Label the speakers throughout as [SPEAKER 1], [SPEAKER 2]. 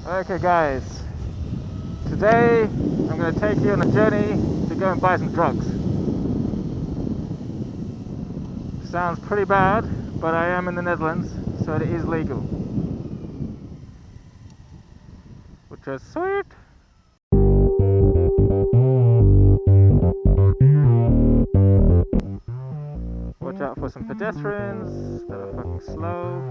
[SPEAKER 1] Okay guys, today I'm going to take you on a journey to go and buy some drugs. Sounds pretty bad, but I am in the Netherlands, so it is legal. Which is sweet. Watch out for some pedestrians that are fucking slow.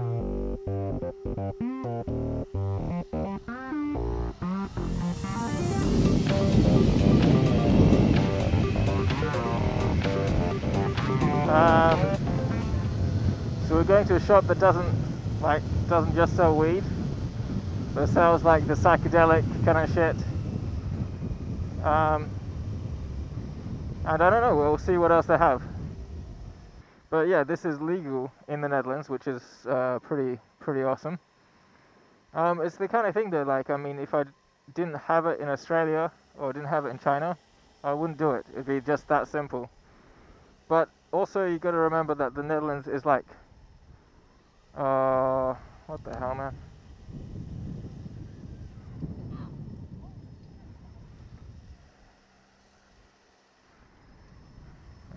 [SPEAKER 1] So we're going to a shop that doesn't just sell weed, but sells like the psychedelic kind of shit. And I don't know, we'll see what else they have. But yeah, this is legal in the Netherlands, which is pretty awesome. It's the kind of thing that, like, I mean, if I didn't have it in Australia or didn't have it in China, I wouldn't do it. It'd be just that simple. But also, you got to remember that the Netherlands is like, what the hell, man?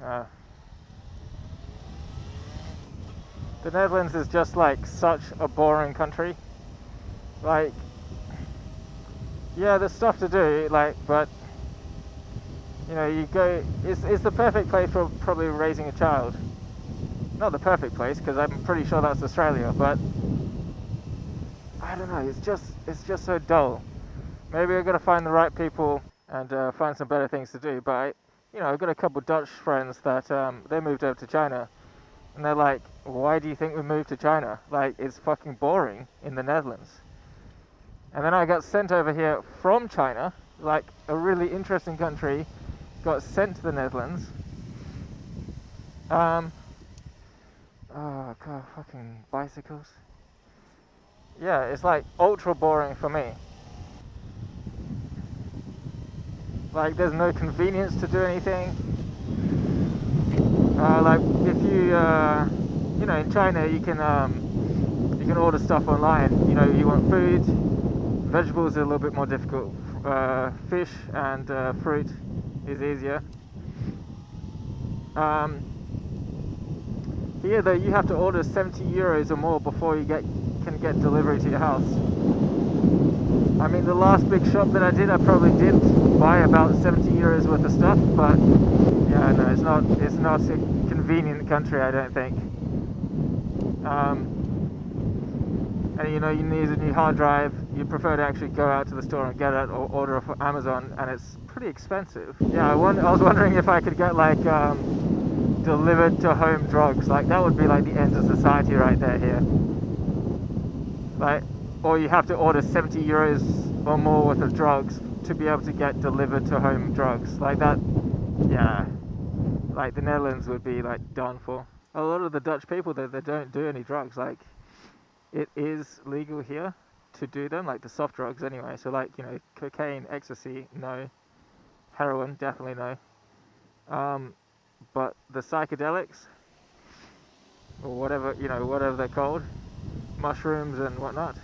[SPEAKER 1] Uh, the Netherlands is just like such a boring country. Like, yeah, there's stuff to do, like, but you know, you go. It's the perfect place for probably raising a child. Not the perfect place, because I'm pretty sure that's Australia, but I don't know. It's just so dull. Maybe I've got to find the right people and find some better things to do. But I've got a couple of Dutch friends that they moved over to China, and they're like, "Why do you think we moved to China? Like, it's fucking boring in the Netherlands." And then I got sent over here from China, like a really interesting country, got sent to the Netherlands. Oh god, fucking bicycles. Yeah, it's like ultra boring for me. Like, there's no convenience to do anything. Like, if in China, you can order stuff online. You know, you want food, vegetables are a little bit more difficult. Fish and fruit is easier. Here, though, you have to order 70 euros or more before you can get delivery to your house. I mean, the last big shop that I did, I probably did buy about 70 euros worth of stuff, but yeah, no, it's not a convenient country, I don't think. And you need a new hard drive. You prefer to actually go out to the store and get it, or order off Amazon, and it's pretty expensive. Yeah, I was wondering if I could get like delivered to home drugs. Like, that would be like the end of society right there here. Like, or you have to order 70 euros or more worth of drugs to be able to get delivered to home drugs. Like that, yeah. Like, the Netherlands would be like done for. A lot of the Dutch people, they don't do any drugs. Like, it is legal here to do them, like the soft drugs anyway. So like, cocaine, ecstasy, no. Heroin, definitely no. But the psychedelics, or whatever they're called, mushrooms and whatnot,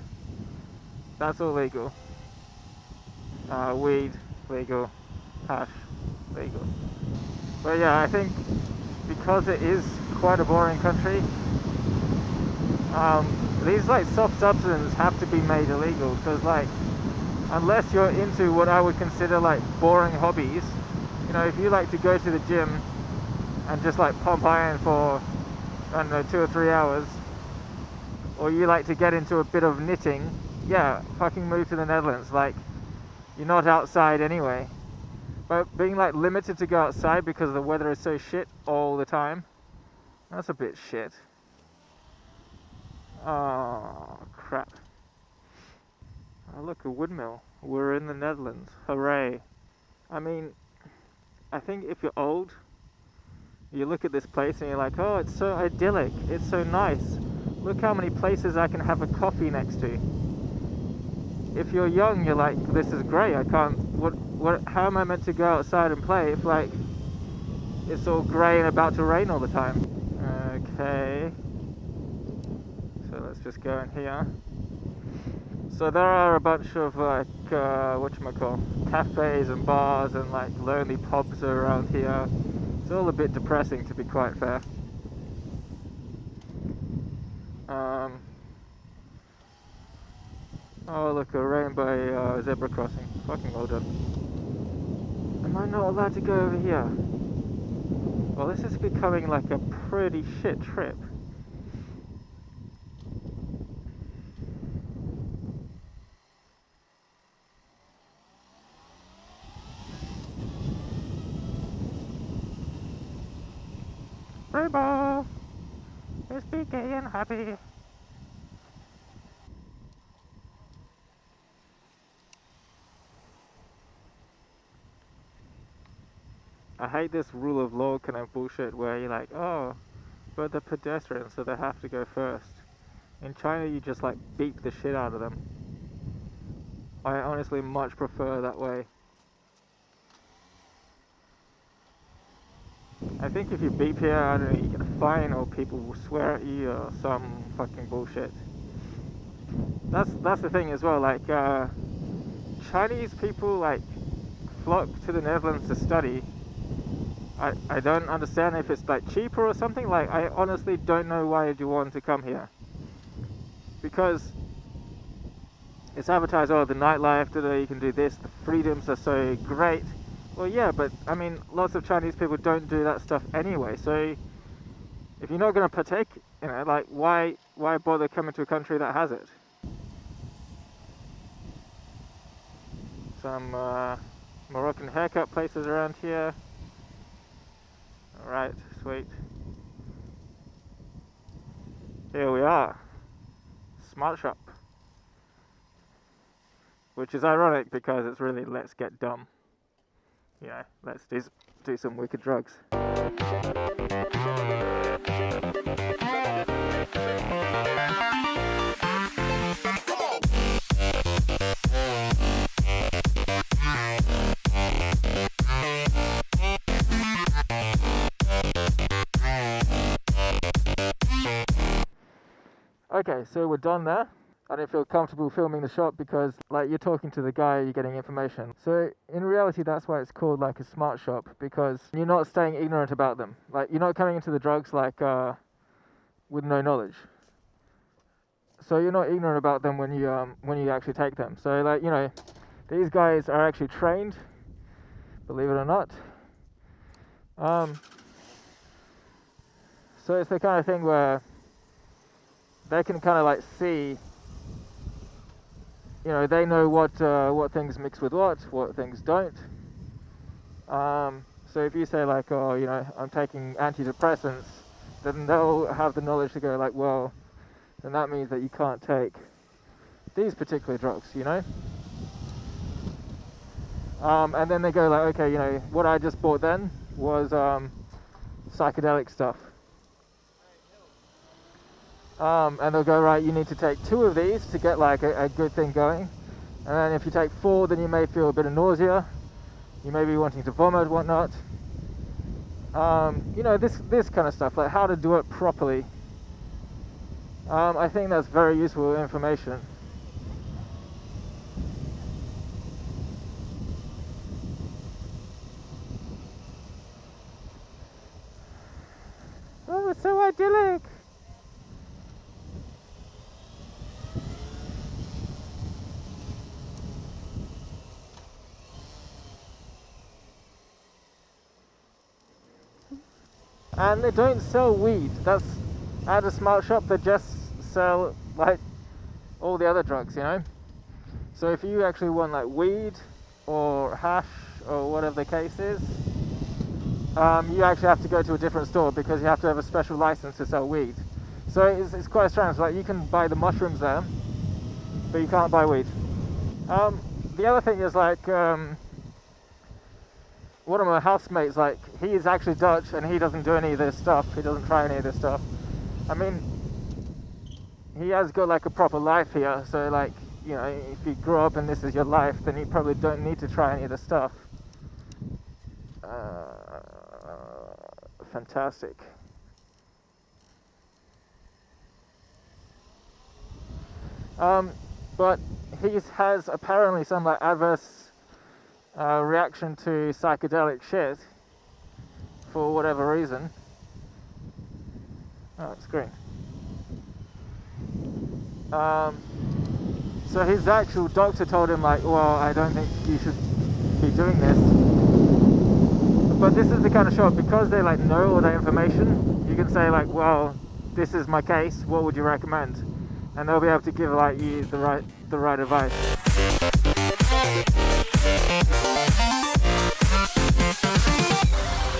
[SPEAKER 1] that's all legal. Weed, legal. Hash, legal. But yeah, I think because it is quite a boring country, these like soft substances have to be made illegal, because like, unless you're into what I would consider like boring hobbies, if you like to go to the gym and just like pump iron for, I don't know, 2 or 3 hours, or you like to get into a bit of knitting, yeah, fucking move to the Netherlands. Like, you're not outside anyway. But being like limited to go outside because the weather is so shit all the time, that's a bit shit. Oh, crap. Oh, look, a windmill. We're in the Netherlands. Hooray. I mean, I think if you're old, you look at this place and you're like, oh, it's so idyllic. It's so nice. Look how many places I can have a coffee next to. If you're young, you're like, this is great. I can't, how am I meant to go outside and play if, like, it's all grey and about to rain all the time? Okay. So let's just go in here. So there are a bunch of like whatchamacall, cafes and bars and like lonely pubs around here. It's all a bit depressing, to be quite fair. Oh look, a rainbow zebra crossing. Fucking well done. Am I not allowed to go over here? Well, this is becoming like a pretty shit trip. Rainbow! Let's be gay and happy. I hate this rule of law kind of bullshit where you're like, oh, but they're pedestrians, so they have to go first. In China, you just like beat the shit out of them. I honestly much prefer that way. I think if you beep here, I don't know, you get a fine or people will swear at you or some fucking bullshit. That's the thing as well, like Chinese people like flock to the Netherlands to study. I don't understand if it's like cheaper or something. Like, I honestly don't know why you want to come here. Because it's advertised, oh, the nightlife today, you can do this, the freedoms are so great. Well, yeah, but I mean, lots of Chinese people don't do that stuff anyway. So if you're not going to partake, you know, like, why bother coming to a country that has it? Some Moroccan haircut places around here. Alright, sweet. Here we are. Smart Shop. Which is ironic because it's really let's get dumb. You know, let's do some wicked drugs. Okay, so we're done there. I don't feel comfortable filming the shop because, like, you're talking to the guy, you're getting information. So, in reality, that's why it's called, like, a smart shop, because you're not staying ignorant about them. Like, you're not coming into the drugs, like, with no knowledge. So you're not ignorant about them when you actually take them. So, like, you know, these guys are actually trained, believe it or not. So it's the kind of thing where they can kind of like see, you know, they know what things mix with what things don't. So if you say like, oh, you know, I'm taking antidepressants, then they'll have the knowledge to go like, well, then that means that you can't take these particular drugs, you know. And then they go like, okay, you know, what I just bought then was psychedelic stuff. And they'll go, right, you need to take 2 of these to get like a good thing going. And then if you take 4, then you may feel a bit of nausea. You may be wanting to vomit, whatnot. You know, this kind of stuff, like how to do it properly. I think that's very useful information. Oh, it's so idyllic! And they don't sell weed. That's at a smart shop. They just sell like all the other drugs, you know. So if you actually want like weed or hash or whatever the case is, you actually have to go to a different store because you have to have a special license to sell weed. So it's quite strange. Like, you can buy the mushrooms there, but you can't buy weed. The other thing is like, one of my housemates, like, he is actually Dutch and he doesn't do any of this stuff. He doesn't try any of this stuff. I mean, he has got like a proper life here, so like, you know, if you grew up and this is your life, then you probably don't need to try any of this stuff. Fantastic. but he has apparently some like adverse reaction to psychedelic shit for whatever reason. Oh, it's green. So his actual doctor told him like, well, I don't think you should be doing this. But this is the kind of shop, because they like know all the information, you can say like, well, this is my case, what would you recommend? And they'll be able to give like you the right advice.